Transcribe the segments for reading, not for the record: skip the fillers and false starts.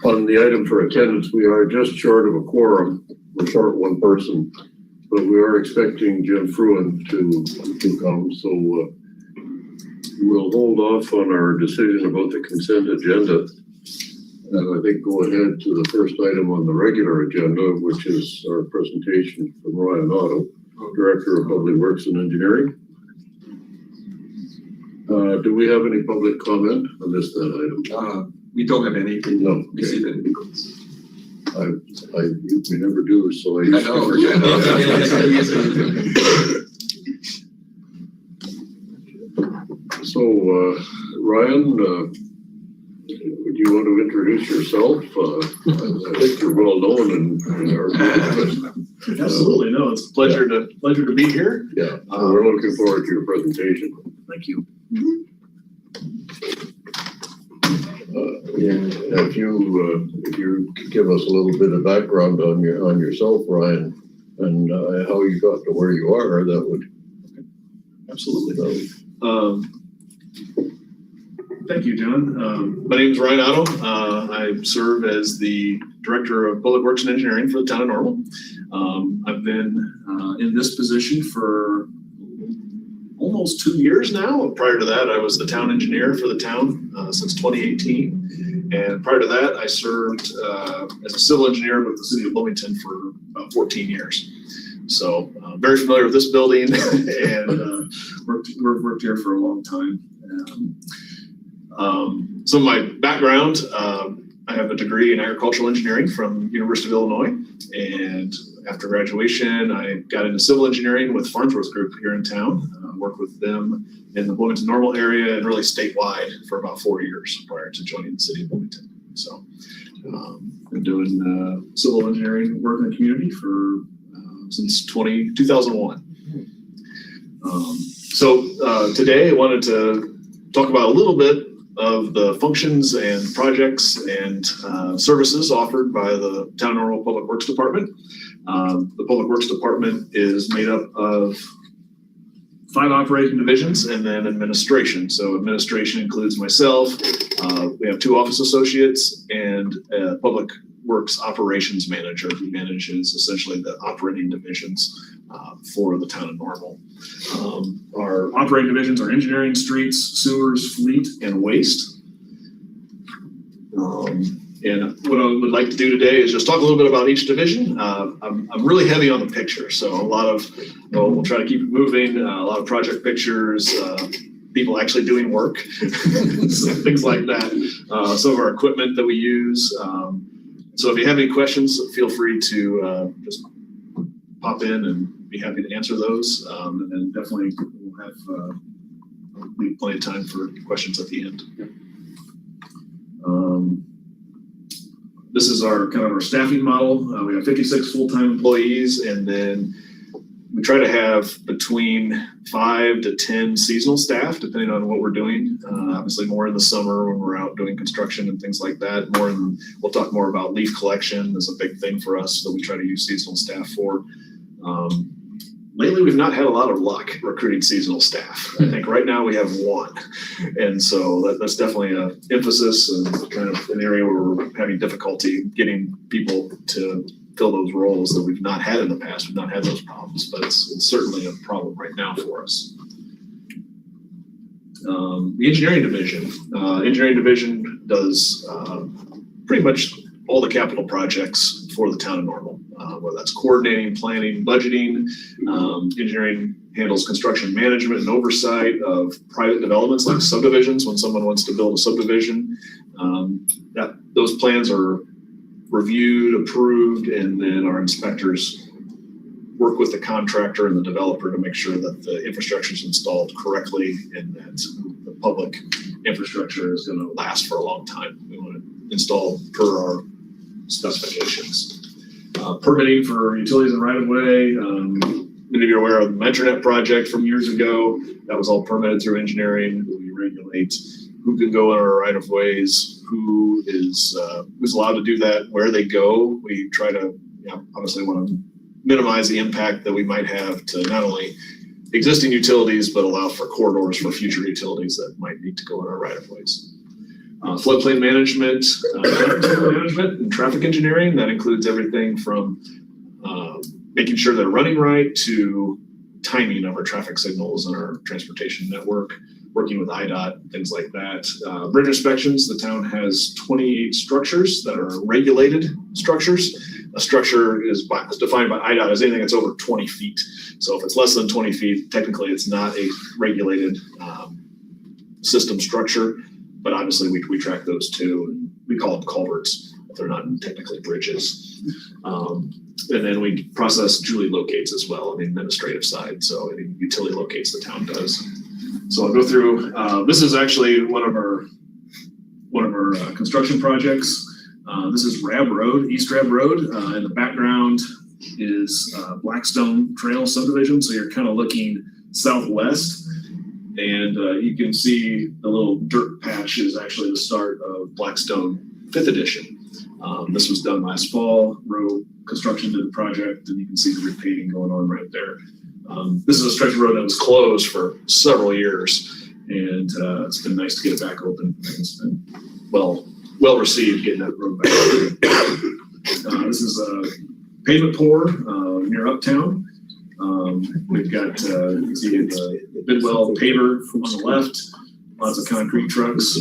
On the item for attendance, we are just short of a quorum. We're short one person, but we are expecting Jim Fruin to come. So we'll hold off on our decision about the consent agenda. And I think go ahead to the first item on the regular agenda, which is our presentation from Ryan Otto, Director of Public Works and Engineering. Do we have any public comment on this item? We don't have any. No. Receive any. We never do, so I know. So, Ryan, do you want to introduce yourself? I think you're well known in our business. Absolutely, no, it's a pleasure to be here. Yeah, we're looking forward to your presentation. Thank you. If you could give us a little bit of background on yourself, Ryan, and how you got to where you are, that would. Absolutely. Thank you, John. My name is Ryan Otto. I serve as the Director of Public Works and Engineering for the town of Normal. I've been in this position for almost 2 years now. Prior to that, I was the town engineer for the town since 2018. And prior to that, I served as a civil engineer with the city of Bloomington for about 14 years. So very familiar with this building and worked here for a long time. Some of my background, I have a degree in agricultural engineering from University of Illinois. And after graduation, I got into civil engineering with Farnsworth Group here in town. Worked with them in the Bloomington Normal area and really statewide for about 4 years prior to joining the city of Bloomington. So been doing civil engineering work in the community for since 2001. So today I wanted to talk about a little bit of the functions and projects and services offered by the Town of Normal Public Works Department. The Public Works Department is made up of 5 operating divisions and then administration. So administration includes myself. We have 2 office associates and a public works operations manager who manages essentially the operating divisions for the town of Normal. Our operating divisions are engineering, streets, sewers, fleet, and waste. And what I would like to do today is just talk a little bit about each division. I'm really heavy on the picture, so a lot of, we'll try to keep it moving, a lot of project pictures, people actually doing work, so things like that. Some of our equipment that we use. So if you have any questions, feel free to just pop in and be happy to answer those. And then definitely we'll have leave plenty of time for questions at the end. This is our kind of our staffing model. We have 56 full-time employees, and then we try to have between 5 to 10 seasonal staff, depending on what we're doing. Obviously more in the summer when we're out doing construction and things like that. We'll talk more about leaf collection is a big thing for us that we try to use seasonal staff for. Lately, we've not had a lot of luck recruiting seasonal staff. I think right now we have 1. And so that's definitely an emphasis and kind of an area where we're having difficulty getting people to fill those roles that we've not had in the past. We've not had those problems, but it's certainly a problem right now for us. The engineering division does pretty much all the capital projects for the town of Normal, whether that's coordinating, planning, budgeting. Engineering handles construction management and oversight of private developments like subdivisions. When someone wants to build a subdivision, those plans are reviewed, approved, and then our inspectors work with the contractor and the developer to make sure that the infrastructure is installed correctly and that the public infrastructure is going to last for a long time. We want to install per our specifications. Permitting for utilities and right-of-way. Many of you are aware of the Metronet project from years ago. That was all permitted through engineering. We regulate who can go in our right-of-ways, who is who's allowed to do that, where they go. We try to obviously want to minimize the impact that we might have to not only existing utilities, but allow for corridors for future utilities that might need to go in our right-of-ways. floodplain management, and traffic engineering. That includes everything from making sure they're running right to timing of our traffic signals and our transportation network, working with IDOT, things like that. Bridge inspections, the town has 28 structures that are regulated structures. A structure is defined by IDOT as anything that's over 20 feet. So if it's less than 20 feet, technically it's not a regulated system structure, but obviously we track those too. And we call them culverts, but they're not technically bridges. And then we process Julie locates as well on the administrative side. So any utility locates the town does. So I'll go through, this is actually one of our construction projects. This is Rab Road, East Rab Road. In the background is Blackstone Trail subdivision. So you're kind of looking southwest, and you can see the little dirt patch is actually the start of Blackstone 5th edition. This was done last fall. Road construction did the project, and you can see the repaving going on right there. This is a stretch of road that was closed for several years, and it's been nice to get it back open. It's been well received getting that road back open. This is a pavement pour near Uptown. We've got you can see the Bidwell paver on the left, lots of concrete trucks.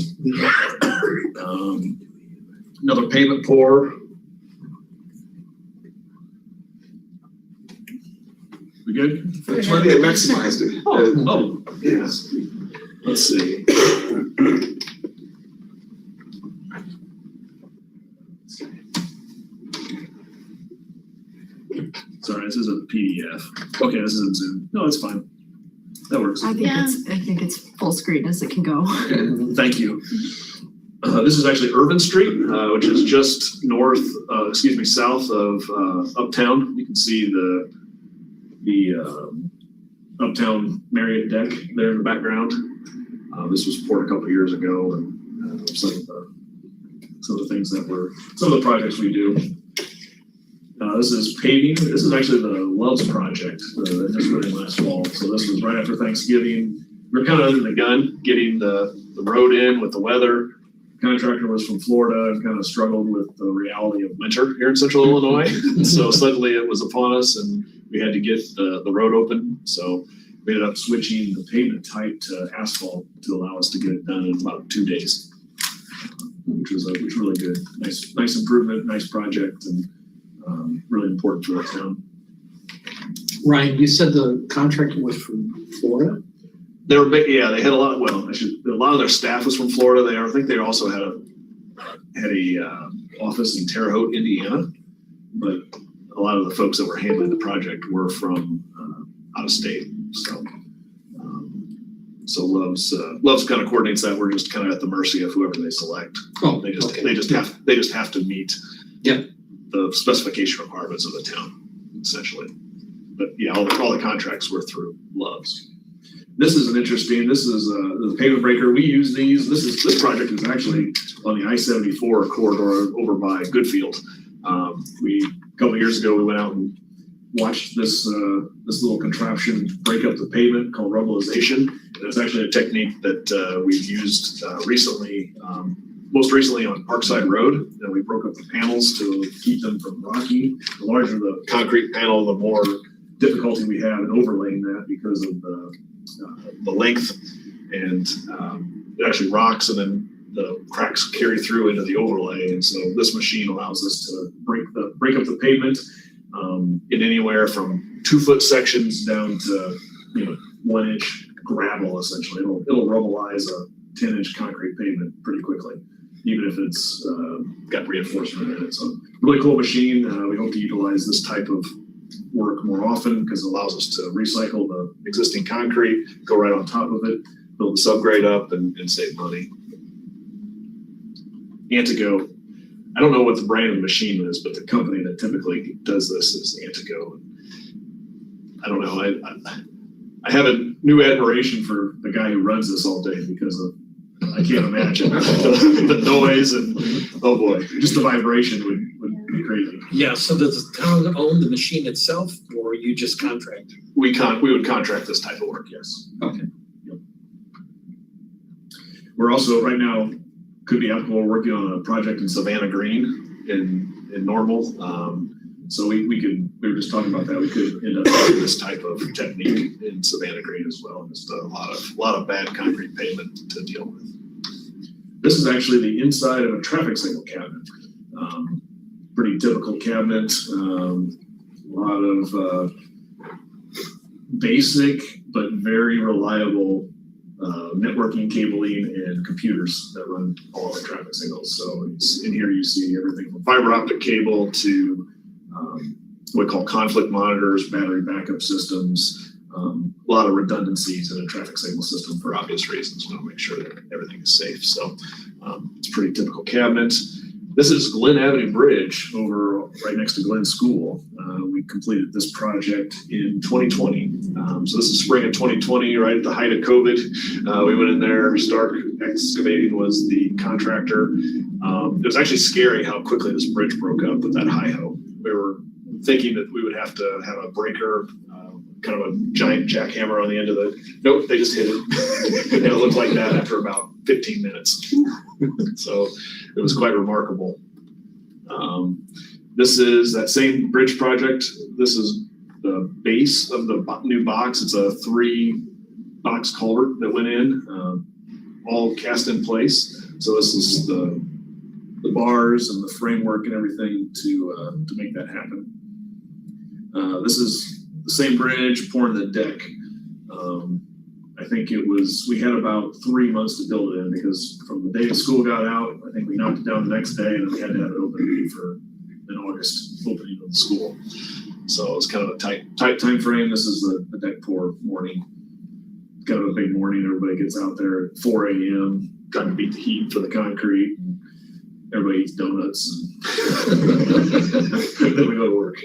Another pavement pour. We good? That's why they maximized it. Oh, yes. Let's see. Sorry, this is a PDF. Okay, this isn't Zoom. No, it's fine. That works. I think it's full screen as it can go. Okay, thank you. This is actually Irvin Street, which is just south of Uptown. You can see the Uptown Marriott deck there in the background. This was poured a couple of years ago, and some of the projects we do. This is paving. This is actually the Loves project that just went in last fall. So this was right after Thanksgiving. We're kind of under the gun getting the road in with the weather. Contractor was from Florida and kind of struggled with the reality of winter here in central Illinois. So suddenly it was upon us, and we had to get the road open. So we ended up switching the pavement type to asphalt to allow us to get it done in about 2 days, which was really good. Nice improvement, nice project, and really important for the town. Ryan, you said the contractor was from Florida? They were big, yeah. They had a lot of their staff was from Florida. I think they also had a office in Terre Haute, Indiana. But a lot of the folks that were handling the project were from out of state. So Loves kind of coordinates that. We're just kind of at the mercy of whoever they select. Oh, they just have to meet the specification requirements of the town, essentially. But yeah, all the contracts were through Loves. This is the pavement breaker. We use these. This project is actually on the I-74 corridor over by Goodfield. A couple of years ago, we went out and watched this little contraption break up the pavement called rubblization. And it's actually a technique that we've used recently, most recently on Parkside Road. And we broke up the panels to keep them from rocking. The larger the concrete panel, the more difficulty we have in overlaying that because of the length, and it actually rocks, and then the cracks carry through into the overlay. And so this machine allows us to break up the pavement in anywhere from 2-foot sections down to 1-inch gravel. Essentially, it'll rubbleize a 10-inch concrete pavement pretty quickly, even if it's got reinforcement in it. So really cool machine. We hope to utilize this type of work more often because it allows us to recycle the existing concrete, go right on top of it, build the subgrade up, and save money. Antigo, I don't know what the brand of the machine is, but the company that typically does this is Antigo. I don't know. I have a new admiration for the guy who runs this all day because of I can't imagine the noise and oh boy, just the vibration would be crazy. Yeah. So does the town own the machine itself, or you just contract? We would contract this type of work. Yes. Okay. Yep. We're also right now could be applicable. We're working on a project in Savannah Green in Normal. So we were just talking about that. We could end up doing this type of technique in Savannah Green as well. Just a lot of bad concrete pavement to deal with. This is actually the inside of a traffic signal cabinet. Pretty typical cabinet. A lot of basic but very reliable networking cabling and computers that run all the traffic signals. So in here you see everything from fiber optic cable to what we call conflict monitors, battery backup systems, a lot of redundancies in a traffic signal system for obvious reasons. We want to make sure that everything is safe. So it's a pretty typical cabinet. This is Glen Avenue Bridge over right next to Glen School. We completed this project in 2020. So this is spring of 2020, right at the height of COVID. We went in there. Stark Excavating was the contractor. It was actually scary how quickly this bridge broke up with that hi-ho. We were thinking that we would have to have a breaker, kind of a giant jackhammer on the end of the, nope, they just hit it. And it looked like that after about 15 minutes. So it was quite remarkable. This is that same bridge project. This is the base of the new box. It's a 3-box culvert that went in, all cast in place. So this is the bars and the framework and everything to make that happen. This is the same bridge pouring the deck. I think we had about 3 months to build it in because from the day the school got out, I think we knocked it down the next day and we had to have it open for an August opening of the school. So it's kind of a tight time frame. This is the deck pour morning. Kind of a big morning. Everybody gets out there at 4 a.m. trying to beat the heat for the concrete. Everybody eats donuts. And then we go to work.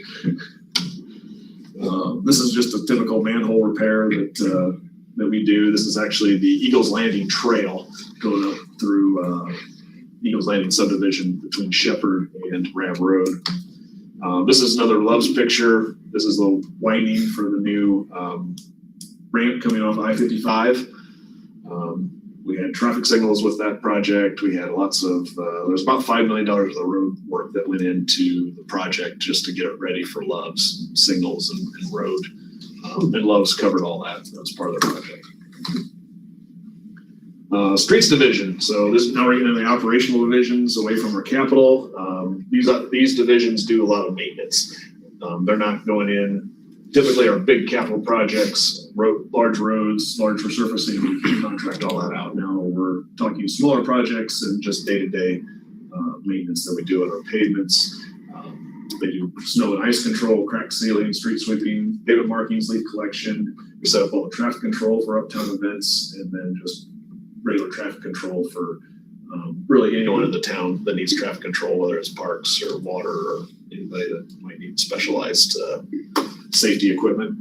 This is just a typical manhole repair that we do. This is actually the Eagles Landing Trail going up through Eagles Landing subdivision between Shepherd and Rav Road. This is another Love's picture. This is the winding for the new ramp coming off I-55. We had traffic signals with that project. We had lots of, there's about $5 million of the road work that went into the project just to get it ready for Love's signals and road. And Love's covered all that. That was part of the project. Streets division. So this now we're getting into the operational divisions away from our capital. These divisions do a lot of maintenance. They're not going in. Typically, our big capital projects, large roads, large resurfacing, we contract all that out. Now we're talking smaller projects and just day-to-day maintenance that we do on our pavements. They do snow and ice control, crack sealing, street sweeping, pavement markings, leaf collection. We set up all the traffic control for uptown events, and then just regular traffic control for really anyone in the town that needs traffic control, whether it's parks or water or anybody that might need specialized safety equipment.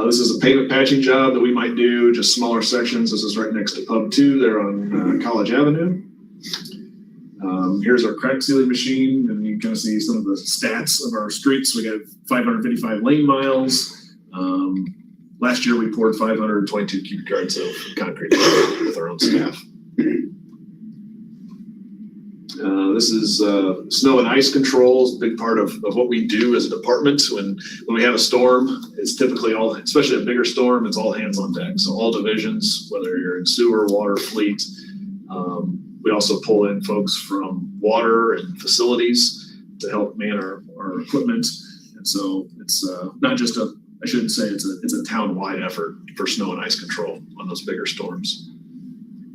This is a pavement patching job that we might do, just smaller sections. This is right next to Pub 2 there on College Avenue. Here's our crack sealing machine, and you can kind of see some of the stats of our streets. We got 555 lane miles. Last year we poured 522 cubic yards of concrete with our own staff. This is snow and ice controls, big part of what we do as a department. When we have a storm, it's typically all, especially a bigger storm, it's all hands on deck. So all divisions, whether you're in sewer, water, fleet. We also pull in folks from water and facilities to help man our equipment. And so it's not just I shouldn't say it's a town-wide effort for snow and ice control on those bigger storms.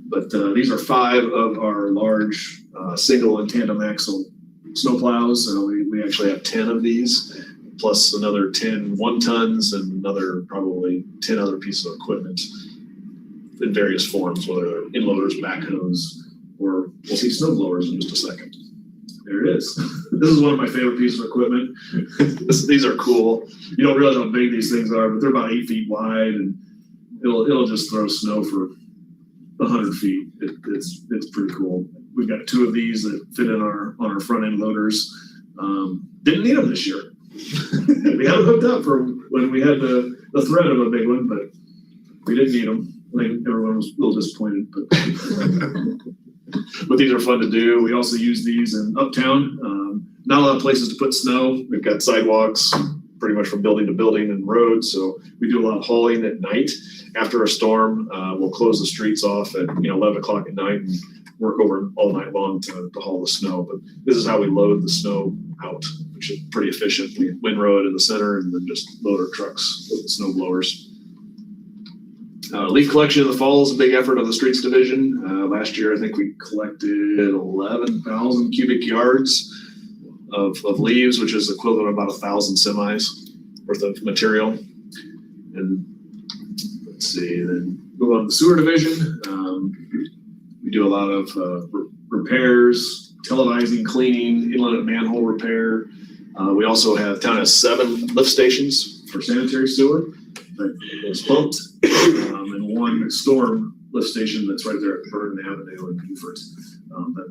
But these are 5 of our large single and tandem axle snowplows. We actually have 10 of these, plus another 10 1-tons and another probably 10 other pieces of equipment in various forms, whether they're inloaders, backhoes, or we'll see snow blowers in just a second. There it is. This is one of my favorite pieces of equipment. These are cool. You don't realize how big these things are, but they're about 8 feet wide, and it'll just throw snow for 100 feet. It's pretty cool. We've got 2 of these that fit in on our front end loaders. Didn't need them this year. We had them hooked up for when we had the threat of a big one, but we didn't need them. I think everyone was a little disappointed, but But these are fun to do. We also use these in Uptown. Not a lot of places to put snow. We've got sidewalks pretty much from building to building and roads. So we do a lot of hauling at night. After a storm, we'll close the streets off at 11 o'clock at night and work over all night long to haul the snow. But this is how we load the snow out, which is pretty efficient. We windrow it in the center and then just load our trucks with the snow blowers. Leaf collection in the fall is a big effort on the streets division. Last year, I think we collected 11,000 cubic yards of leaves, which is equivalent to about 1,000 semis worth of material. And let's see, then move on to the sewer division. We do a lot of repairs, televising, cleaning, inlet and manhole repair. We also have, town has 7 lift stations for sanitary sewer that is pumped, and 1 storm lift station that's right there at Burton Avenue in Beaufort.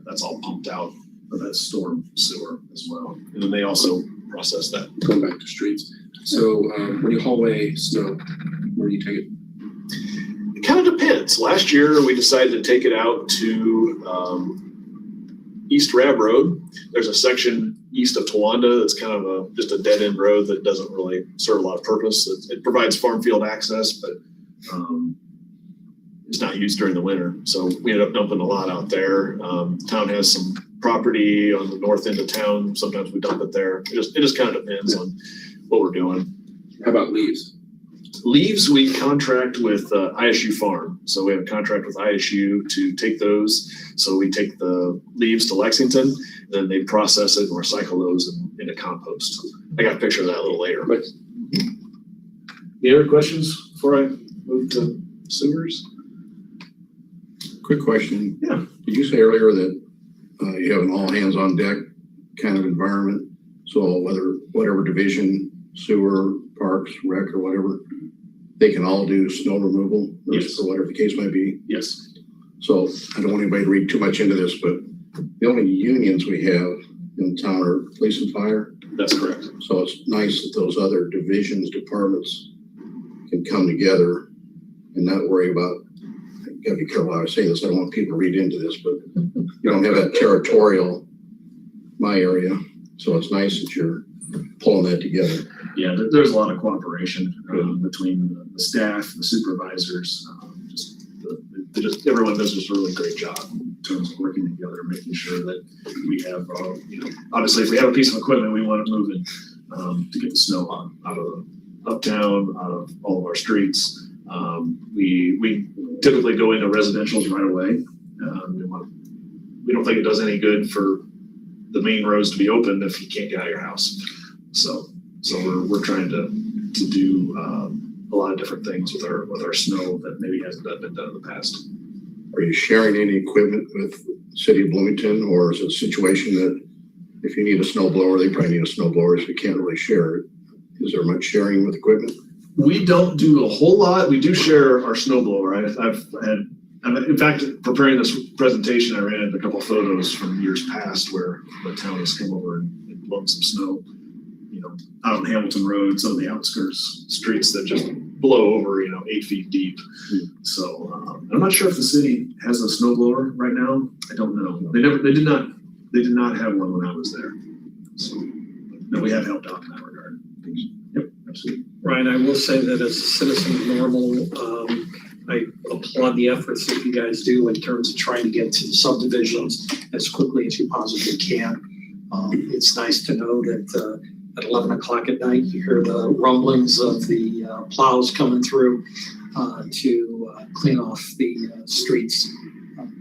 That's all pumped out, but that's storm sewer as well. And then they also process that. Going back to streets. So when you haul away snow, where do you take it? It kind of depends. Last year, we decided to take it out to East Rab Road. There's a section east of Towanda that's kind of just a dead end road that doesn't really serve a lot of purpose. It provides farm field access, but it's not used during the winter. So we ended up dumping a lot out there. Town has some property on the north end of town. Sometimes we dump it there. It just kind of depends on what we're doing. How about leaves? Leaves, we contract with ISU Farm. So we have a contract with ISU to take those. So we take the leaves to Lexington, and then they process it and recycle those into compost. I got a picture of that a little later. But any other questions before I move to sewers? Quick question. Yeah. Did you say earlier that you have an all hands on deck kind of environment? So whatever division, sewer, parks, rec, or whatever, they can all do snow removal, Yes. or whatever the case might be. Yes. So I don't want anybody to read too much into this, but the only unions we have in town are police and fire. That's correct. So it's nice that those other divisions, departments can come together and not worry about, I gotta be careful how I say this, I don't want people to read into this, but you don't have that territorial, my area. So it's nice that you're pulling that together. Yeah, there's a lot of cooperation between the staff, the supervisors. Everyone does just a really great job in terms of working together, making sure that we have, obviously if we have a piece of equipment, we want to move it to get the snow out of Uptown, out of all of our streets. We typically go into residentials right away. We don't think it does any good for the main roads to be open if you can't get out of your house. So we're trying to do a lot of different things with our snow that maybe hasn't been done in the past. Are you sharing any equipment with the city of Bloomington, or is it a situation that if you need a snow blower, they probably need a snow blower, so you can't really share it? Is there much sharing with equipment? We don't do a whole lot. We do share our snow blower. In fact, preparing this presentation, I ran into a couple of photos from years past where the town has come over and blown some snow, out on Hamilton Road, some of the outskirts streets that just blow over, 8 feet deep. So I'm not sure if the city has a snow blower right now. I don't know. They did not have one when I was there. So no, we have helped out in that regard. Yep, absolutely. Ryan, I will say that as a citizen of Normal, I applaud the efforts that you guys do in terms of trying to get to the subdivisions as quickly as you possibly can. It's nice to know that at 11 o'clock at night, you hear the rumblings of the plows coming through to clean off the streets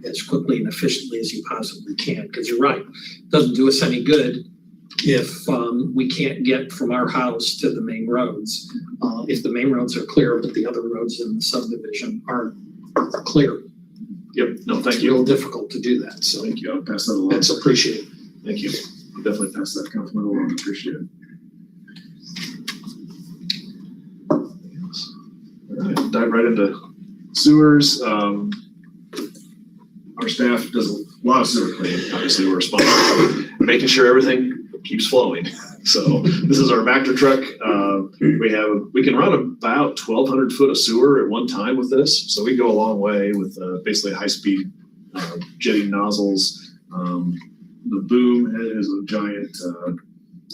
as quickly and efficiently as you possibly can. Because you're right, it doesn't do us any good if we can't get from our house to the main roads. If the main roads are clear, but the other roads in the subdivision aren't clear. Yep. No, thank It's you. real difficult to do that. So Thank you. I'll pass that along. that's appreciated. Thank you. I'll definitely pass that compliment along. Appreciate it. All right, dive right into sewers. Our staff does a lot of sewer cleaning. Obviously, we're responsible for making sure everything keeps flowing. So this is our Vector truck. We can run about 1,200 foot of sewer at one time with this. So we go a long way with basically a high-speed jetting nozzles. The boom is a giant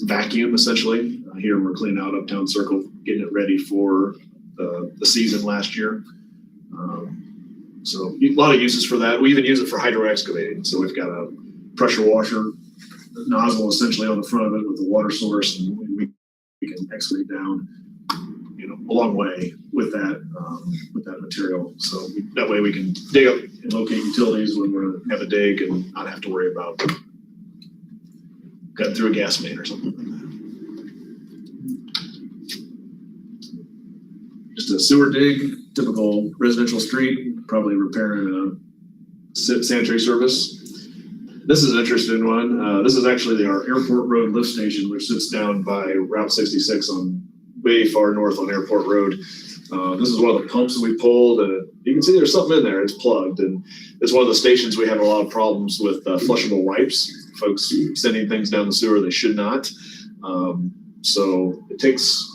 vacuum essentially. Here we're cleaning out Uptown Circle, getting it ready for the season last year. So a lot of uses for that. We even use it for hydro excavating. So we've got a pressure washer nozzle essentially on the front of it with the water source, and we can excavate down, a long way with that material. So that way we can dig up and locate utilities when we have a dig and not have to worry about cutting through a gas main or something like that. Just a sewer dig, typical residential street, probably repairing a sanitary service. This is an interesting one. This is actually our Airport Road lift station, which sits down by Route 66 on way far north on Airport Road. This is one of the pumps that we pulled, and you can see there's something in there. It's plugged, and it's one of the stations we have a lot of problems with flushable wipes. Folks sending things down the sewer they should not. So it takes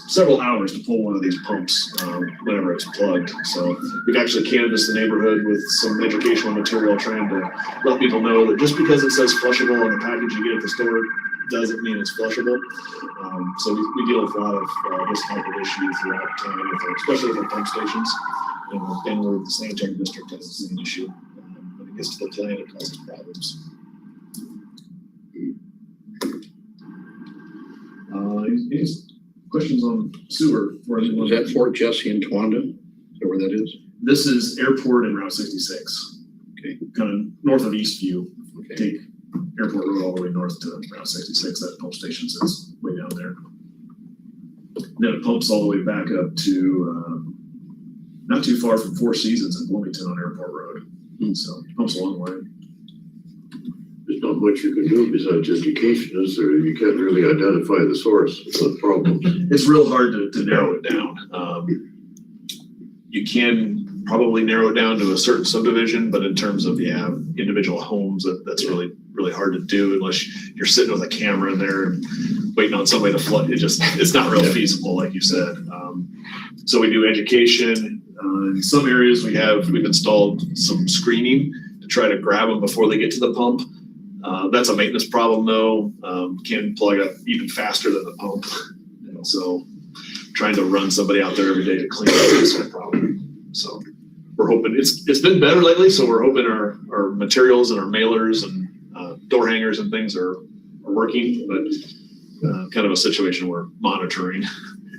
several hours to pull one of these pumps whenever it's plugged. So we've actually canvassed the neighborhood with some educational material trying to let people know that just because it says flushable on the package you get at the store doesn't mean it's flushable. So we deal with a lot of this type of issue throughout town, especially with our pump stations. And the sanitary district has the same issue. When it gets to the plant, it causes problems. Any questions on sewer? Is that Fort Jesse and Towanda? Is that where that is? This is Airport and Route 66. Okay. Kind of north of Eastview. Okay. Take Airport Road all the way north to Route 66. That pump station sits way down there. Then it pumps all the way back up to not too far from Four Seasons in Bloomington on Airport Road. So it pumps a long way. There's not much you can do besides education, is there? You can't really identify the source of the problem. It's real hard to narrow it down. You can probably narrow it down to a certain subdivision, but in terms of individual homes, that's really hard to do unless you're sitting with a camera in there and waiting on somebody to flood. It's not real feasible, like you said. So we do education. In some areas we've installed some screening to try to grab them before they get to the pump. That's a maintenance problem though. Can plug up even faster than the pump. So trying to run somebody out there every day to clean up is a problem. So we're hoping it's been better lately. So we're hoping our materials and our mailers and door hangers and things are working, but kind of a situation we're monitoring.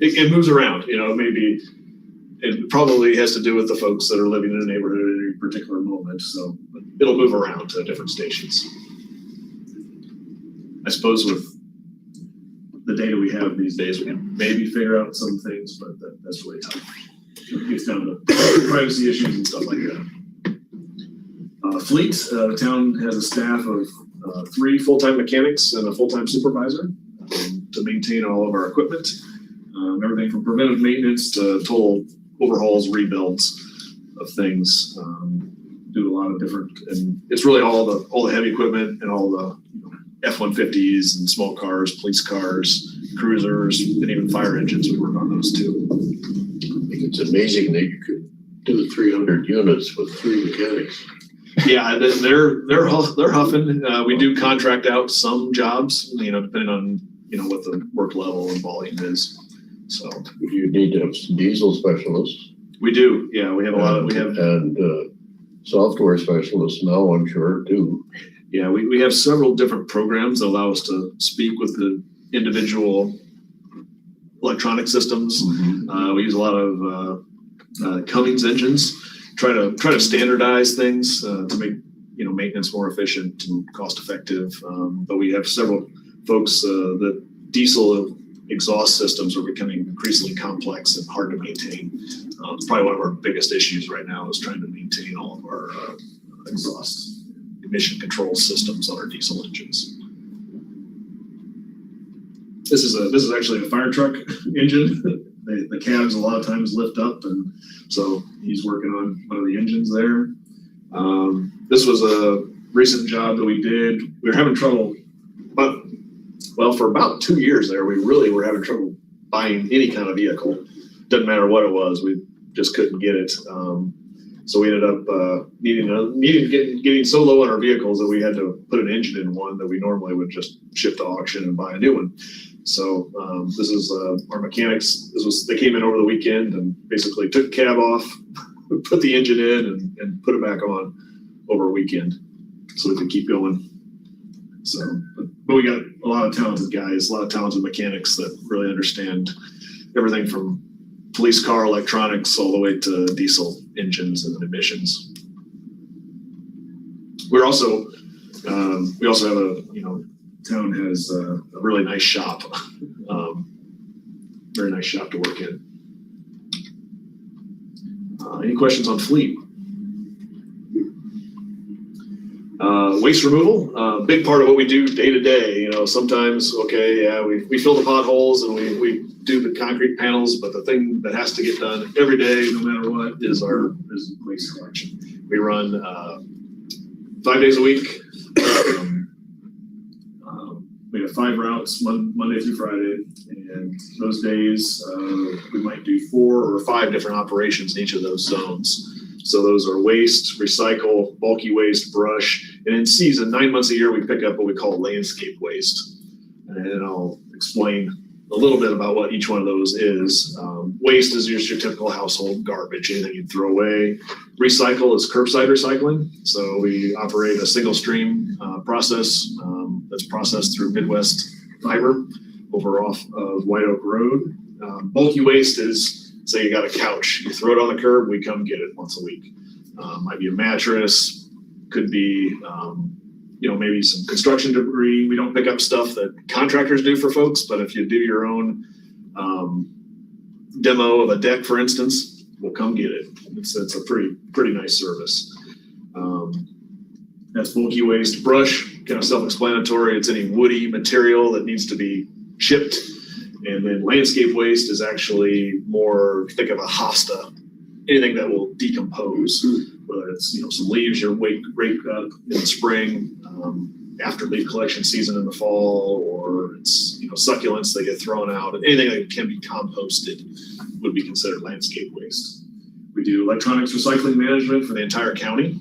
It moves around, maybe it probably has to do with the folks that are living in a neighborhood at any particular moment. So it'll move around to different stations. I suppose with the data we have these days, we can maybe figure out some things, but that's really tough. It gets down to privacy issues and stuff like that. Fleet, the town has a staff of 3 full-time mechanics and a full-time supervisor to maintain all of our equipment. Everything from preventive maintenance to total overhauls, rebuilds of things. Do a lot of different, and it's really all the heavy equipment and all the F-150s and small cars, police cars, cruisers, and even fire engines. We work on those too. I think it's amazing that you could do 300 units with 3 mechanics. Yeah, they're huffing. We do contract out some jobs, depending on what the work level and volume is. So You need to have some diesel specialists. we do. Yeah, we have a lot of and software specialists now, I'm sure too. Yeah, we have several different programs that allow us to speak with the individual electronic systems. We use a lot of Cummins engines, try to standardize things to make maintenance more efficient and cost effective. But we have several folks that diesel exhaust systems are becoming increasingly complex and hard to maintain. It's probably one of our biggest issues right now is trying to maintain all of our exhaust emission control systems on our diesel engines. This is actually a fire truck engine. The cabs a lot of times lift up, and so he's working on one of the engines there. This was a recent job that we did. We were having trouble, for about 2 years there, we really were having trouble buying any kind of vehicle. Doesn't matter what it was, we just couldn't get it. So we ended up getting so low on our vehicles that we had to put an engine in one that we normally would just ship to auction and buy a new one. So this is our mechanics. They came in over the weekend and basically took the cab off, put the engine in, and put it back on over a weekend, so we could keep going. So, but we got a lot of talented guys, a lot of talented mechanics that really understand everything from police car electronics all the way to diesel engines and emissions. We also have town has a really nice shop, very nice shop to work in. Any questions on fleet? Waste removal, big part of what we do day to day. Sometimes, we fill the potholes and we do the concrete panels, but the thing that has to get done every day, no matter what, is waste collection. We run 5 days a week. We have 5 routes, Monday through Friday, and those days we might do 4 or 5 different operations in each of those zones. So those are waste, recycle, bulky waste, brush, and in season, 9 months a year, we pick up what we call landscape waste. And I'll explain a little bit about what each one of those is. Waste is just your typical household garbage, anything you throw away. Recycle is curbside recycling. So we operate a single stream process that's processed through Midwest Fiber over off of White Oak Road. Bulky waste is, say you got a couch, you throw it on the curb, we come get it once a week. Might be a mattress, could be maybe some construction debris. We don't pick up stuff that contractors do for folks, but if you do your own demo of a deck, for instance, we'll come get it. It's a pretty nice service. That's bulky waste. Brush, kind of self-explanatory. It's any woody material that needs to be chipped. And then landscape waste is actually more, think of a hosta, anything that will decompose, whether it's some leaves you rake up in the spring after leaf collection season in the fall, or it's succulents that get thrown out, and anything that can be composted would be considered landscape waste. We do electronics recycling management for the entire county.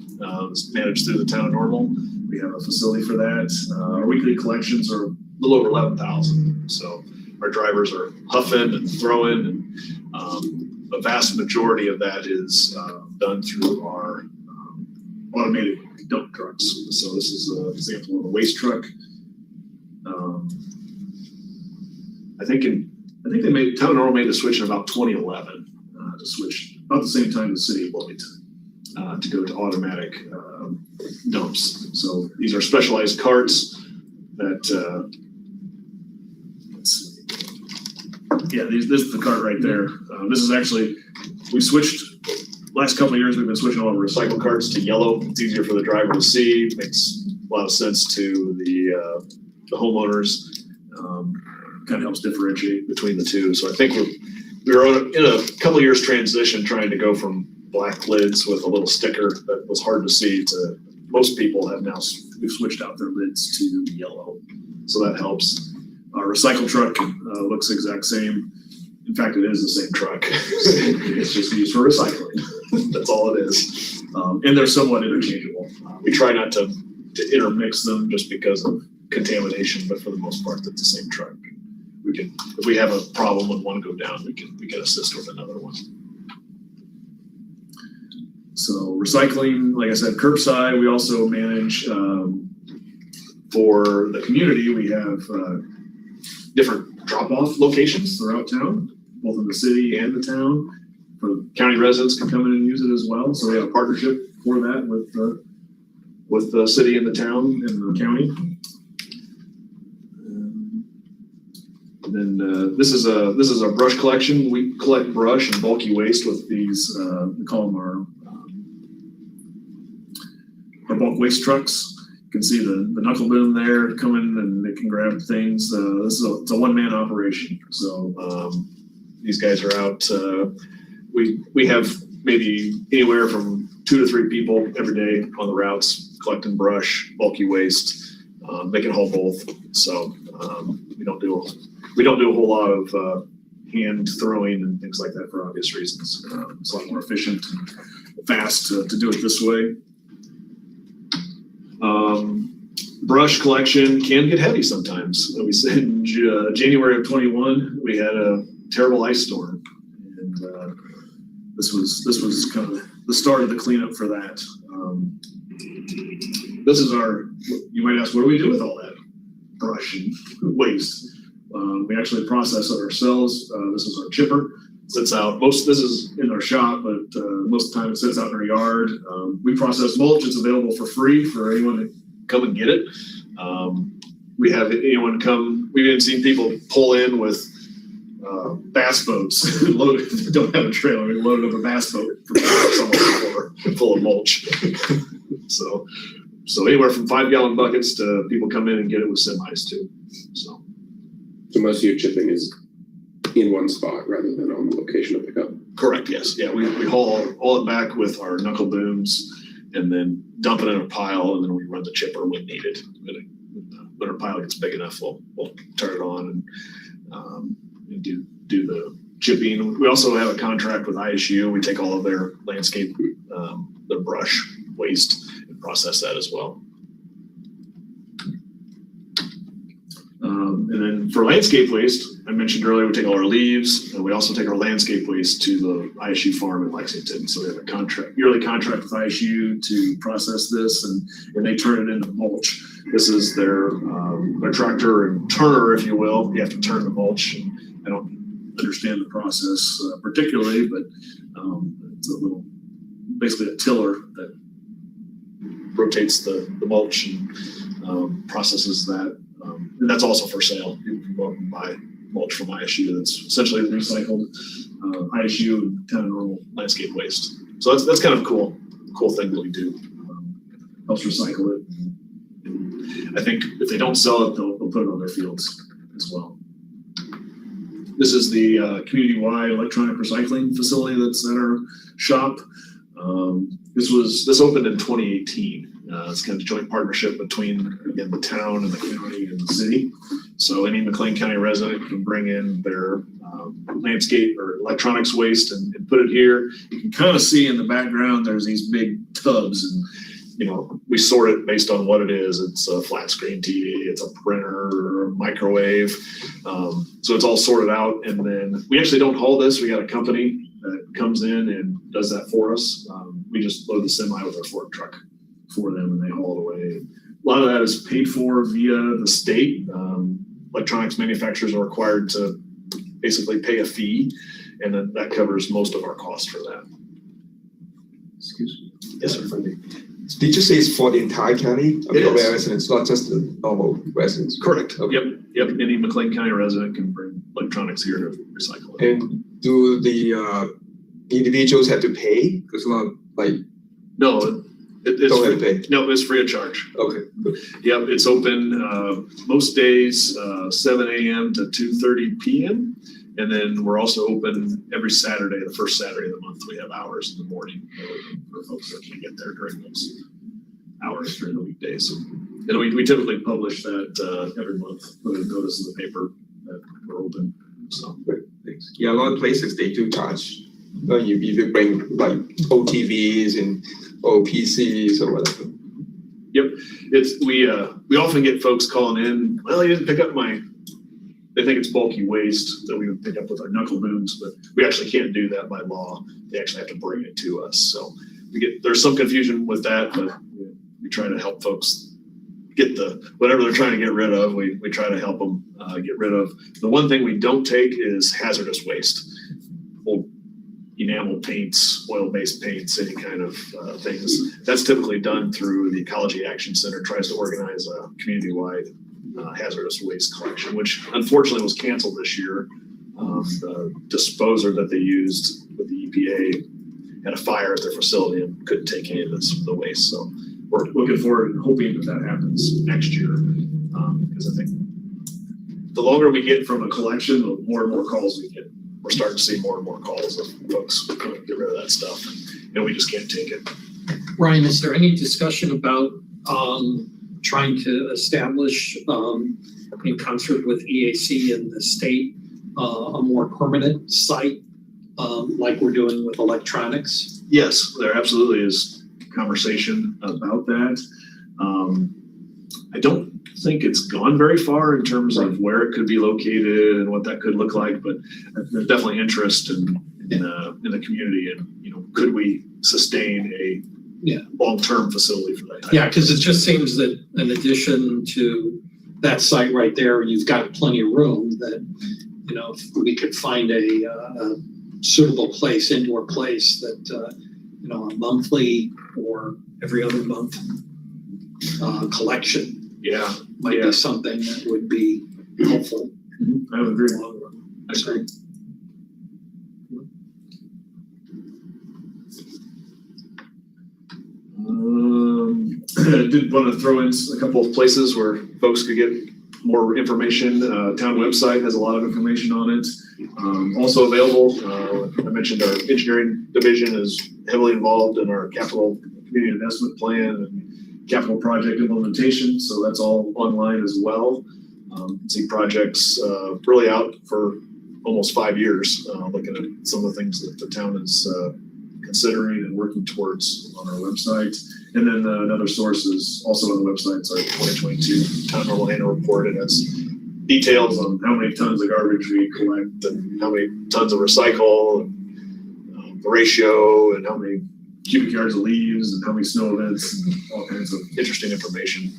It's managed through the town of Normal. We have a facility for that. Our weekly collections are a little over 11,000. So our drivers are huffing and throwing, and a vast majority of that is done through our automated dump trucks. So this is an example of a waste truck. I think Town of Normal made the switch in about 2011 to switch about the same time the city of Wilmington to go to automatic dumps. So these are specialized carts that. This is the cart right there. This is actually, we switched, last couple of years, we've been switching all the recycle carts to yellow. It's easier for the driver to see, makes a lot of sense to the homeowners. Kind of helps differentiate between the two. So I think we're in a couple of years transition trying to go from black lids with a little sticker that was hard to see to most people we've switched out their lids to yellow. So that helps. Our recycle truck looks the exact same. In fact, it is the same truck. It's just used for recycling. That's all it is. And they're somewhat interchangeable. We try not to intermix them just because of contamination, but for the most part, it's the same truck. If we have a problem with one go down, we can assist with another one. So recycling, like I said, curbside. We also manage for the community. We have different drop-off locations throughout town, both in the city and the town. For county residents can come in and use it as well. So we have a partnership for that with the city and the town and the county. And then this is our brush collection. We collect brush and bulky waste with these. We call them our bulk waste trucks. You can see the knuckle boom there coming, and they can grab things. It's a one-man operation. So these guys are out. We have maybe anywhere from 2 to 3 people every day on the routes collecting brush, bulky waste. They can haul both. So we don't do a whole lot of hand throwing and things like that for obvious reasons. It's a lot more efficient and fast to do it this way. Brush collection can get heavy sometimes. We said in January of 21, we had a terrible ice storm, and this was kind of the start of the cleanup for that. This is you might ask, what do we do with all that brush and waste? We actually process it ourselves. This is our chipper. Sits out, this is in our shop, but most of the time it sits out in our yard. We process mulch. It's available for free for anyone to come and get it. We have anyone come, we've even seen people pull in with bass boats, loaded, don't have a trailer, we loaded up a bass boat full of mulch. So anywhere from 5-gallon buckets to people come in and get it with semis too. So most of your chipping is in one spot rather than on the location of pickup. correct, yes. Yeah, we haul it back with our knuckle booms and then dump it in a pile, and then we run the chipper when needed. When our pile gets big enough, we'll turn it on and do the chipping. We also have a contract with ISU. We take all of their landscape, their brush waste, and process that as well. And then for landscape waste, I mentioned earlier, we take all our leaves, and we also take our landscape waste to the ISU farm in Lexington. So we have a yearly contract with ISU to process this, and they turn it into mulch. This is their tractor and turner, if you will. You have to turn the mulch. And I don't understand the process particularly, but it's basically a tiller that rotates the mulch and processes that. And that's also for sale. You can go out and buy mulch from ISU that's essentially recycled ISU and kind of normal landscape waste. So that's kind of a cool thing that we do. Helps recycle it. And I think if they don't sell it, they'll put it on their fields as well. This is the community-wide electronic recycling facility that's at our shop. This opened in 2018. It's kind of a joint partnership between, again, the town and the county and the city. So any McLean County resident can bring in their landscape or electronics waste and put it here. You can kind of see in the background, there's these big tubs, and we sort it based on what it is. It's a flat screen TV, it's a printer or a microwave. So it's all sorted out. And then we actually don't haul this. We got a company that comes in and does that for us. We just load the semi with our fork truck for them, and they haul it away. A lot of that is paid for via the state. Electronics manufacturers are required to basically pay a fee, and then that covers most of our costs for that. Excuse me. Yes, sir. Did you say it's for the entire county of It your is. residents, not just the normal residents? Correct. Okay. Yep. Any McLean County resident can bring electronics here to recycle it. And do the individuals have to pay? Because a lot No, it's don't have free. to pay. No, it's free of charge. Okay. Yep, it's open most days 7 a.m. to 2:30 p.m. And then we're also open every Saturday, the first Saturday of the month. We have hours in the morning for folks that can get there during those hours during the weekdays. And we typically publish that every month, put a notice in the paper that we're open. So Thanks. Yeah, a lot of places they do charge. You either bring like OTVs and PCs or whatever. we often get folks calling in, well, you didn't pick up they think it's bulky waste that we would pick up with our knuckle booms, but we actually can't do that by law. They actually have to bring it to us. So there's some confusion with that, but we try to help folks get whatever they're trying to get rid of. We try to help them get rid of. The one thing we don't take is hazardous waste. Old enamel paints, oil-based paints, any kind of things. That's typically done through the Ecology Action Center, tries to organize a community-wide hazardous waste collection, which unfortunately was canceled this year. The disposer that they used with the EPA had a fire at their facility and couldn't take any of the waste. So we're looking forward and hoping that happens next year, because I think the longer we get from a collection, the more and more calls we get. We're starting to see more and more calls of folks coming to get rid of that stuff, and we just can't take it. Ryan, is there any discussion about trying to establish in concert with EAC and the state a more permanent site, like we're doing with electronics? Yes, there absolutely is conversation about that. I don't think it's gone very far in terms of where it could be located and what that could look like, but there's definitely interest in the community, and could we sustain a long-term facility for that? Yeah, because it just seems that in addition to that site right there, you've got plenty of room that, if we could find a suitable place, indoor place that, a monthly or every other month collection might be something that would be helpful. I would agree. in the long run. I agree. I did want to throw in a couple of places where folks could get more information. Town website has a lot of information on it. Also available, I mentioned our engineering division is heavily involved in our capital community investment plan and capital project implementation, so that's all online as well. You can see projects really out for almost 5 years, looking at some of the things that the town is considering and working towards on our website. And then another source is also on the website, it's our 2022 Town Normal Annual Report, and that's details on how many tons of garbage we collect and how many tons of recycle, and the ratio, and how many cubic yards of leaves, and how many snow events, and all kinds of interesting information.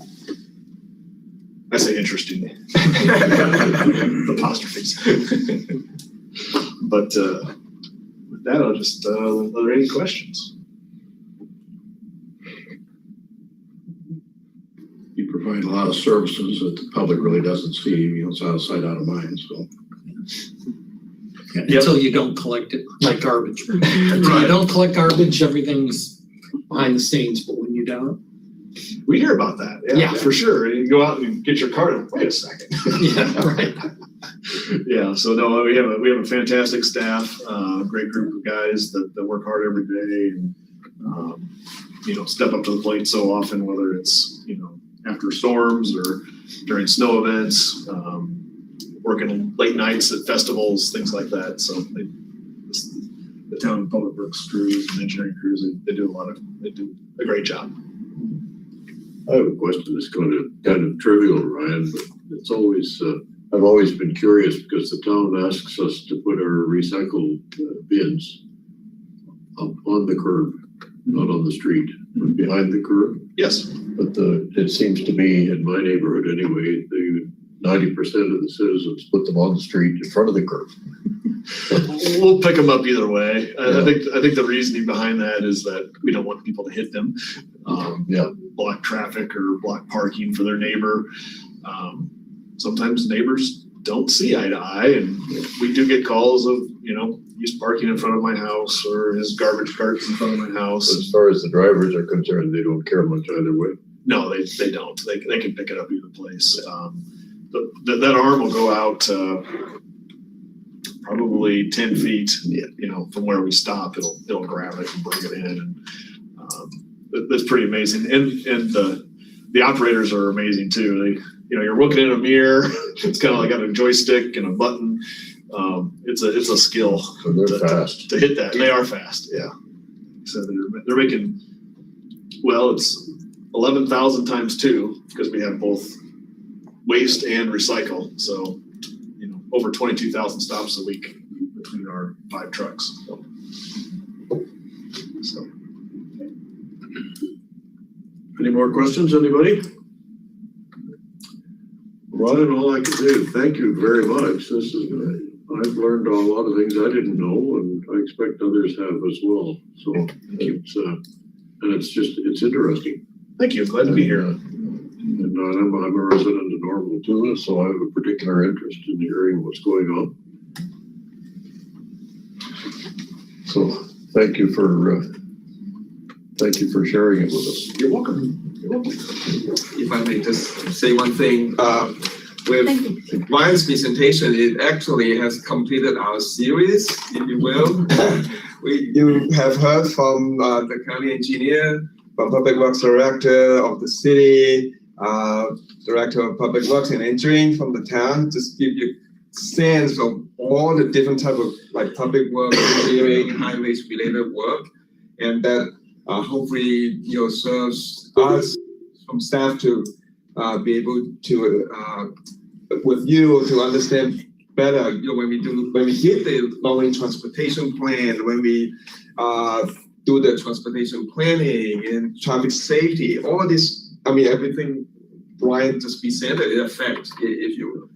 I say interesting. Apostrophes. But with that, I'll just, are there any questions? You provide a lot of services that the public really doesn't see, it's out of sight, out of mind, so. Until you don't collect it like garbage. Until you don't collect garbage, everything's behind the scenes, but when you don't. We hear about that, Yeah. for sure. You go out and get your card and wait a second. Yeah, right. Yeah, so no, we have a fantastic staff, great group of guys that work hard every day and step up to the plate so often, whether it's after storms or during snow events, working late nights at festivals, things like that. So the town public works crews and engineering crews, they do a great job. I have a question that's kind of trivial, Ryan, but it's always, I've always been curious because the town asks us to put our recycle bins up on the curb, not on the street, but behind the curb. Yes. But it seems to me, in my neighborhood anyway, 90% of the citizens put them on the street in front of the curb. We'll pick them up either way. I think the reasoning behind that is that we don't want people to hit them, block traffic or block parking for their neighbor. Sometimes neighbors don't see eye to eye, and we do get calls of he's parking in front of my house or his garbage cart's in front of my house. As far as the drivers are concerned, they don't care much either way. No, they don't. They can pick it up either place. That arm will go out probably 10 feet, from where we stop. It'll grab it and bring it in, and that's pretty amazing. And the operators are amazing too. You're looking in a mirror. It's kind of like got a joystick and a button. It's a skill. So they're fast to hit that. They are fast. Yeah. So they're making. Well, it's 11,000 times 2 because we have both waste and recycle. So, over 22,000 stops a week between our 5 trucks. So. Any more questions, anybody? Ryan, all I can do, thank you very much. This is great. I've learned a lot of things I didn't know, and I expect others have as well. So it's interesting. Thank you. Glad to be here. And I'm a resident of Normal too, so I have a particular interest in hearing what's going on. So thank you for sharing it with us. You're welcome. If I may just say one thing, with Ryan's presentation, it actually has completed our series, if you will. You have heard from the county engineer, from Public Works Director of the city, Director of Public Works and Engineering from the town, just give you sense of all the different type of like public work, engineering, highways related work, and that hopefully serves us from staff to be able to with you to understand better. When we give the long-range transportation plan, when we do the transportation planning and traffic safety, all this. I mean, everything Brian just presented, it affects if you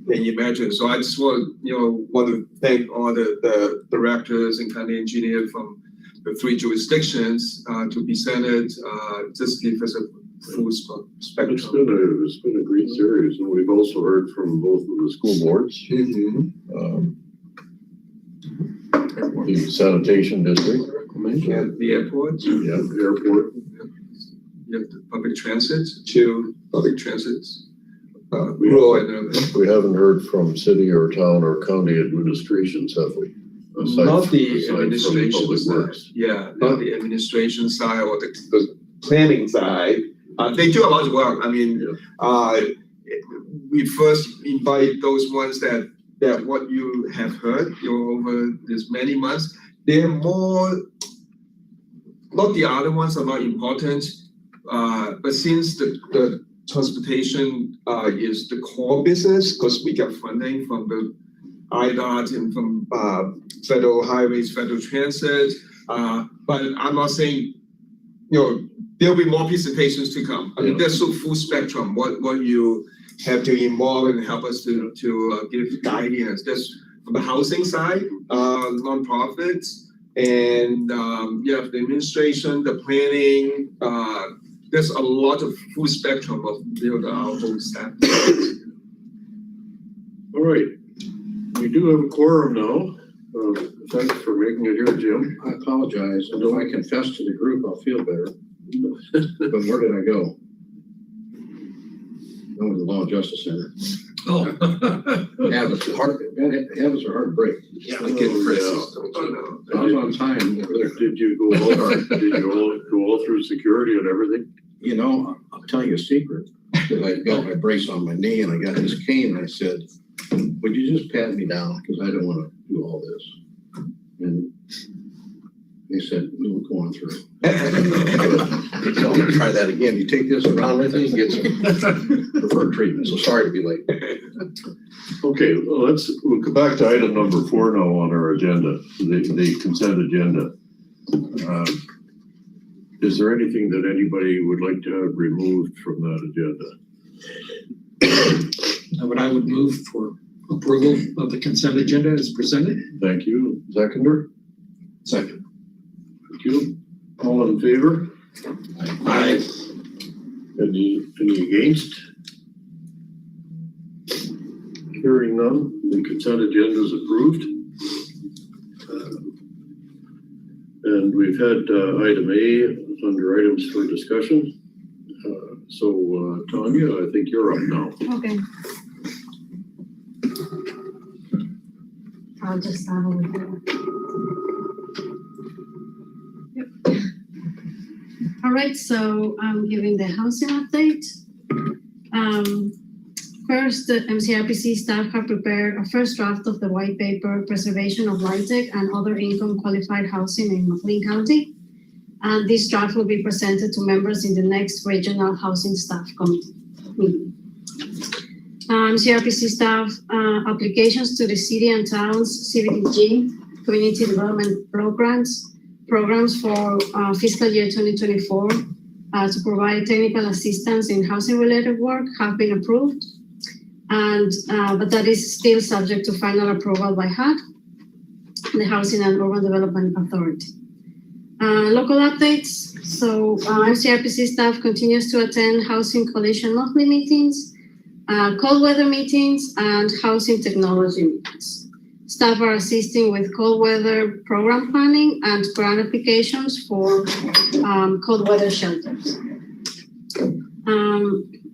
can imagine. So I just want to thank all the directors and county engineers from the 3 jurisdictions to present it. Just give us a full spectrum. It's been a great series, and we've also heard from both of the school boards, the sanitation district, Yeah, the airport. yeah, the airport. You have the public transit, 2 public transits, rural and urban. We haven't heard from city or town or county administrations, have we? Not the aside from administration Public side. Works. Yeah, not the administration side or the planning side. They do a lot of work. I mean, we first invite those ones that what you have heard over this many months. They're more, not the other ones are not important, but since the transportation is the core business, because we get funding from the IDOT and from federal highways, federal transit. But I'm not saying, there'll be more presentations to come. I mean, there's so full spectrum. What you have to involve and help us to give guidance. There's from the housing side, nonprofits, and you have the administration, the planning. There's a lot of full spectrum of our whole staff. All right, we do have a quorum now. Thanks for making it here, Jim. I apologize, and if I confess to the group, I'll feel better. But where did I go? I went to the Law and Justice Center. Oh. Habits are hard to break. Yeah. I was on time over there. Did you go all through security and everything? I'll tell you a secret. Because I got my brace on my knee and I got this cane and I said, would you just pat me down? Because I don't want to do all this. And they said, we'll go on through. So I'm going to try that again. You take this around with me and get some preferred treatment. So sorry to be late. Okay, well, we'll go back to item number 4 now on our agenda, the consent agenda. Is there anything that anybody would like to have removed from that agenda? But I would move for approval of the consent agenda as presented. Thank you. Seconder? Second. Thank you. All in favor? Aye. Any against? Hearing none, the consent agenda is approved. And we've had item A under items for discussion. So Tanya, I think you're up now. Okay. I'll just start over here. Yep. All right, so I'm giving the housing update. First, the MCRPC staff have prepared a first draft of the white paper, Preservation of LIHTC and Other Income Qualified Housing in McLean County. And this draft will be presented to members in the next Regional Housing Staff Committee meeting. MCRPC staff applications to the city and towns CBDG, Community Development Programs for fiscal year 2024 to provide technical assistance in housing-related work have been approved. And but that is still subject to final approval by HUD, the Housing and Urban Development Authority. Local updates. So MCRPC staff continues to attend Housing Coalition monthly meetings, cold weather meetings, and housing technology meetings. Staff are assisting with cold weather program planning and grant applications for cold weather shelters.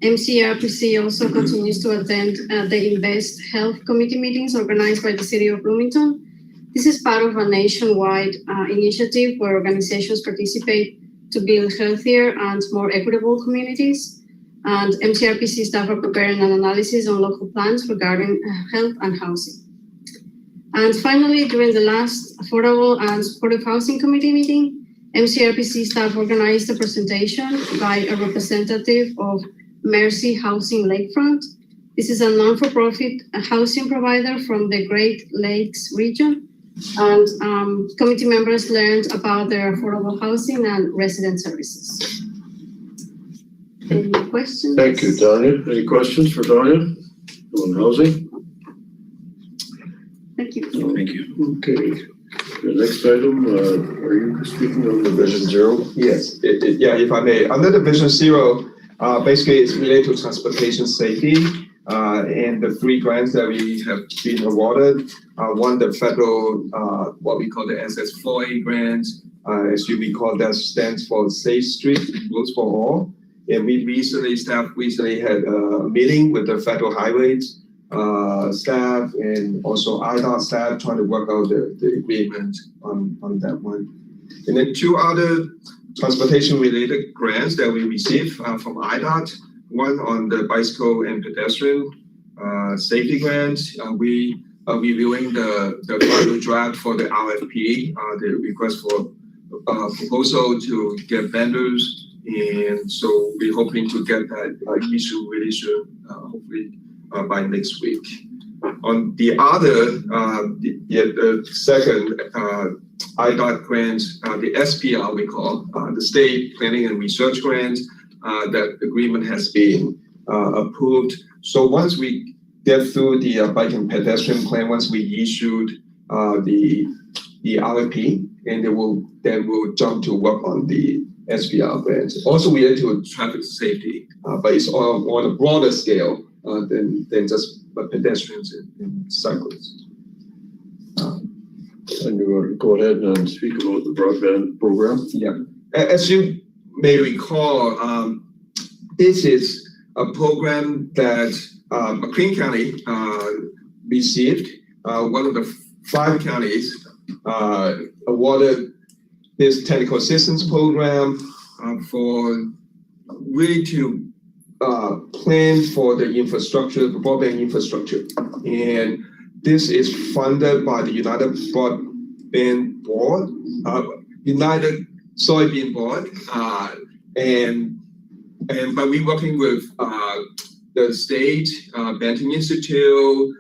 MCRPC also continues to attend the Invest Health Committee meetings organized by the City of Bloomington. This is part of a nationwide initiative where organizations participate to build healthier and more equitable communities. And MCRPC staff are preparing an analysis on local plans regarding health and housing. And finally, during the last Affordable and Supportive Housing Committee meeting, MCRPC staff organized a presentation by a representative of Mercy Housing Lakefront. This is a non-for-profit housing provider from the Great Lakes region. And committee members learned about their affordable housing and resident services. Any questions? Thank you, Tanya. Any questions for Tanya on housing? Thank you. Thank you. Okay. The next item, are you speaking on the Vision Zero? Yes, yeah, if I may, under the Vision Zero, basically it's related to transportation safety, and the 3 grants that we have been awarded. One, the federal, what we call the SS4A grant, as you recall, that stands for Safe Street Roads for All. And staff recently had a meeting with the federal highways staff and also IDOT staff trying to work out the agreement on that one. And then 2 other transportation related grants that we received from IDOT. One on the bicycle and pedestrian safety grant. We are reviewing the final draft for the RFP, the request for proposal to get vendors. And so we're hoping to get that issue really soon, hopefully by next week. On the other, the second IDOT grant, the SPR we call, the State Planning and Research Grant, that agreement has been approved. So once we get through the bike and pedestrian plan, once we issued the RFP, and then we'll jump to work on the SPR grant. Also related to traffic safety, but it's on a broader scale than just pedestrians and cyclists. And you want to go ahead and speak about the broadband program? Yeah, as you may recall, this is a program that McLean County received. One of the 5 counties awarded this technical assistance program for really to plan for the infrastructure, the broadband infrastructure. And this is funded by the United Broadband Board, United Soybean Board, but we're working with the state, Banting Institute,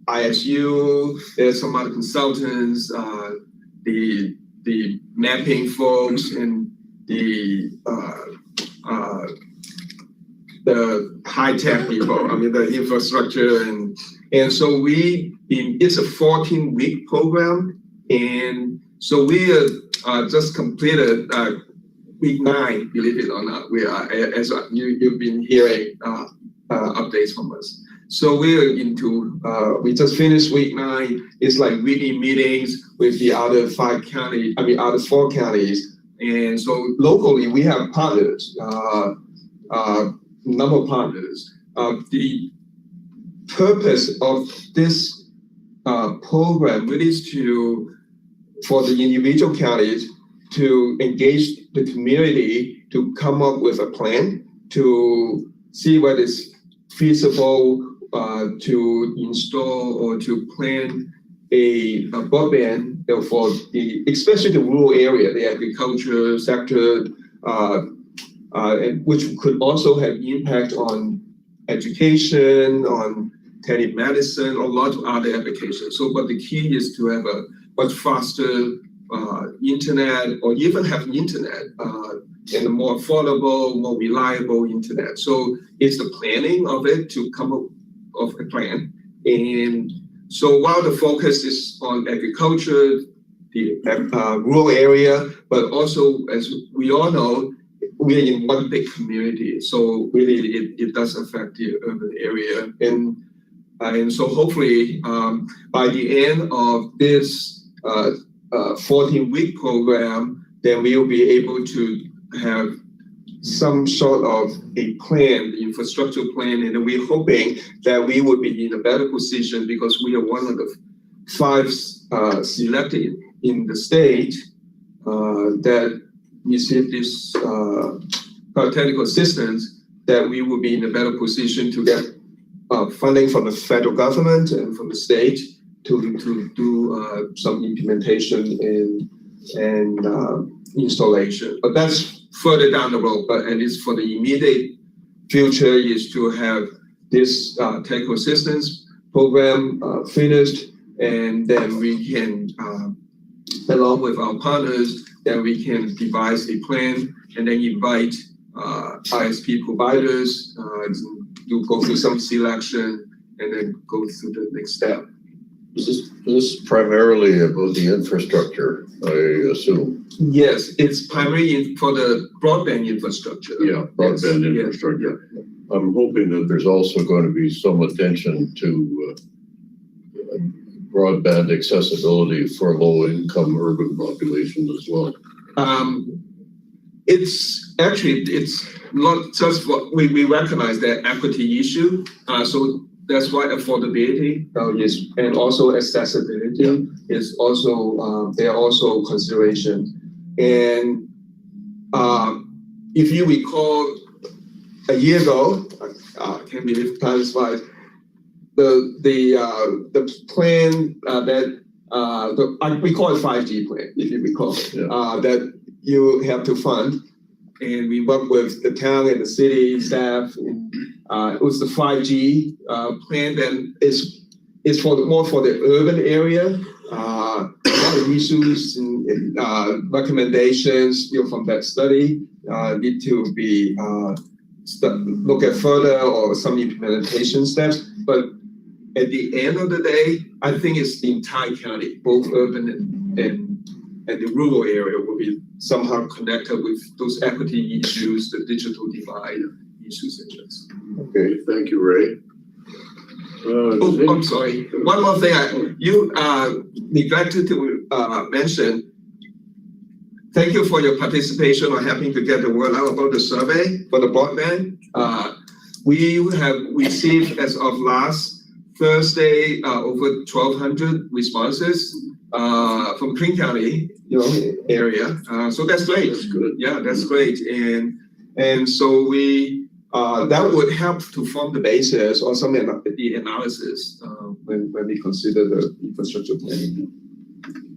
ISU, there's some other consultants, the mapping folks, and the high-tech people, the infrastructure, and so it's a 14-week program, and so we just completed week 9, believe it or not. We are, as you've been hearing updates from us. So we just finished week 9. It's like weekly meetings with the other 4 counties. And so locally we have partners, number of partners. The purpose of this program really is for the individual counties to engage the community to come up with a plan to see what is feasible to install or to plan a broadband for especially the rural area, the agriculture sector, and which could also have impact on education, on telemedicine, a lot of other applications. So, but the key is to have a much faster internet, or even have internet and a more affordable, more reliable internet. So it's the planning of it to come up of a plan. And so while the focus is on agriculture, the rural area, but also, as we all know, we're in one big community. So really it does affect the urban area. And so hopefully by the end of this 14-week program, then we will be able to have some sort of a plan, the infrastructure plan, and we're hoping that we will be in a better position because we are one of the 5 selected in the state that receive this technical assistance that we will be in a better position to get funding from the federal government and from the state to do some implementation and installation. But that's further down the road. But at least for the immediate future is to have this technical assistance program finished, and then we can, along with our partners, then we can devise a plan and then invite ISP providers to go through some selection and then go through the next step. This is primarily about the infrastructure, I assume. Yes, it's primarily for the broadband infrastructure. Yeah, broadband Yes, infrastructure. I'm hoping that there's also going to be some attention to broadband accessibility for low-income urban populations as well. It's not just what we recognize that equity issue. So that's why affordability is, and also accessibility is also they are also consideration. And if you recall, a year ago, I can't believe time flies. The plan that we call it 5G plan, if you recall, that you have to fund, and we work with the town and the city staff. And, it was the 5G plan that is more for the urban area. The issues and recommendations from that study need to be look at further or some implementation steps. But at the end of the day, I think it's the entire county, both urban and the rural area will be somehow connected with those equity issues, the digital divide issues such as. Okay, thank you, Ray. I'm sorry. One more thing you neglected to mention. Thank you for your participation on helping to get the word out about the survey for the broadband. We have received, as of last Thursday, over 1,200 responses from King County, area. So that's great. That's good. Yeah, that's great. And so we that would help to form the basis or some of the analysis when we consider the infrastructure planning.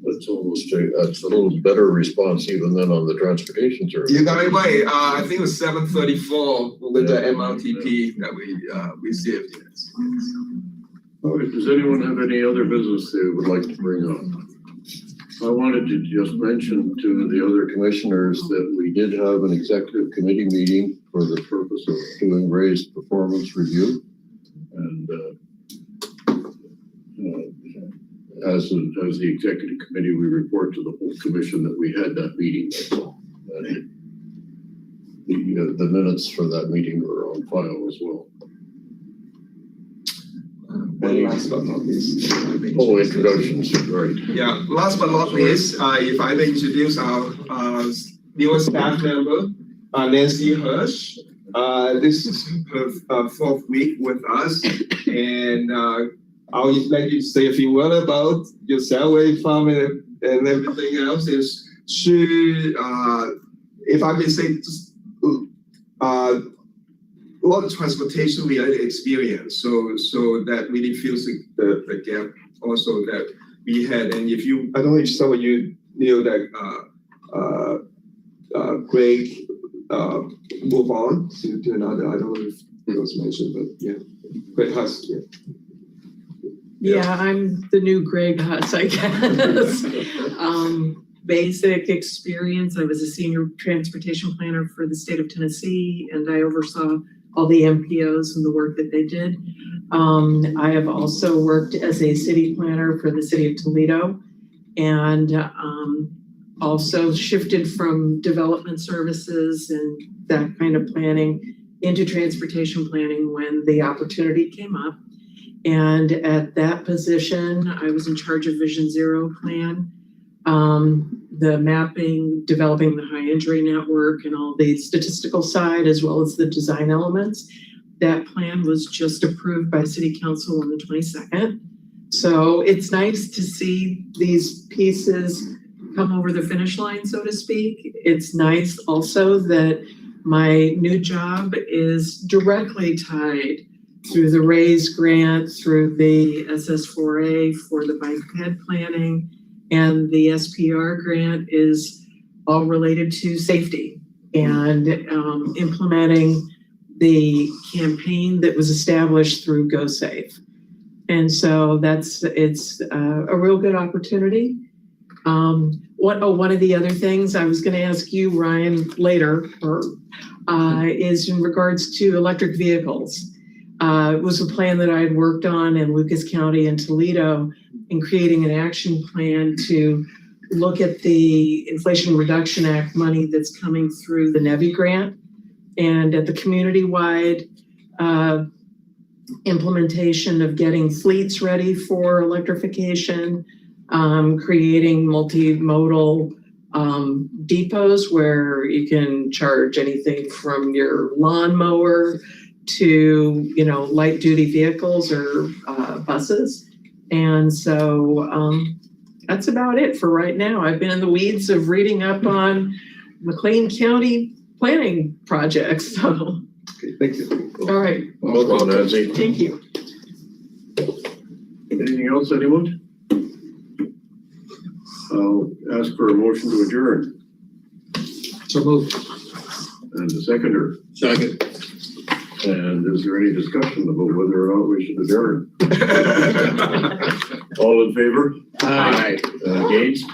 That's a little better response even than on the transportation survey. You got it right. I think it was 734 with the MRTP that we received. Yes. All right, does anyone have any other business they would like to bring up? I wanted to just mention to the other commissioners that we did have an executive committee meeting for the purpose of doing Ray's performance review. And as the executive committee, we report to the whole commission that we had that meeting. That's all. And the minutes for that meeting are on file as well. Last but not least. Introductions, right. Yeah, last but not least, if I may introduce our newest staff member, Nancy Hirsch. This is her fourth week with us, and I'll let you say a few words about yourself, where you from, and everything else. Is she, if I may say, just a lot of transportation related experience, so that really fills the gap also that we had. And I don't know if some of you knew that Greg moved on to another, I don't know if it was mentioned, but yeah, Greg Huss, yeah. Yeah, I'm the new Greg Huss, I guess. Basic experience, I was a senior transportation planner for the state of Tennessee, and I oversaw all the MPOs and the work that they did. I have also worked as a city planner for the city of Toledo, and also shifted from development services and that kind of planning into transportation planning when the opportunity came up. And at that position, I was in charge of Vision Zero plan, the mapping, developing the high injury network and all the statistical side, as well as the design elements. That plan was just approved by City Council on the 22nd. So it's nice to see these pieces come over the finish line, so to speak. It's nice also that My new job is directly tied through the RAISE grant, through the SS4A for the bike planning, and the SPR grant is all related to safety and implementing the campaign that was established through Go Safe. And so it's a real good opportunity. One of the other things I was going to ask you, Ryan, later, is in regards to electric vehicles. It was a plan that I had worked on in Lucas County and Toledo in creating an action plan to look at the Inflation Reduction Act money that's coming through the NEVI grant and at the community-wide implementation of getting fleets ready for electrification, creating multimodal depots where you can charge anything from your lawnmower to, light duty vehicles or buses. And so that's about it for right now. I've been in the weeds of reading up on McLean County planning projects. So, Okay, thank you. all right, Welcome, Nancy. thank you. Anything else, anyone? I'll ask for a motion to adjourn. So moved. And a seconder. Second. And is there any discussion about whether or not we should adjourn? All in favor? Aye. Engaged?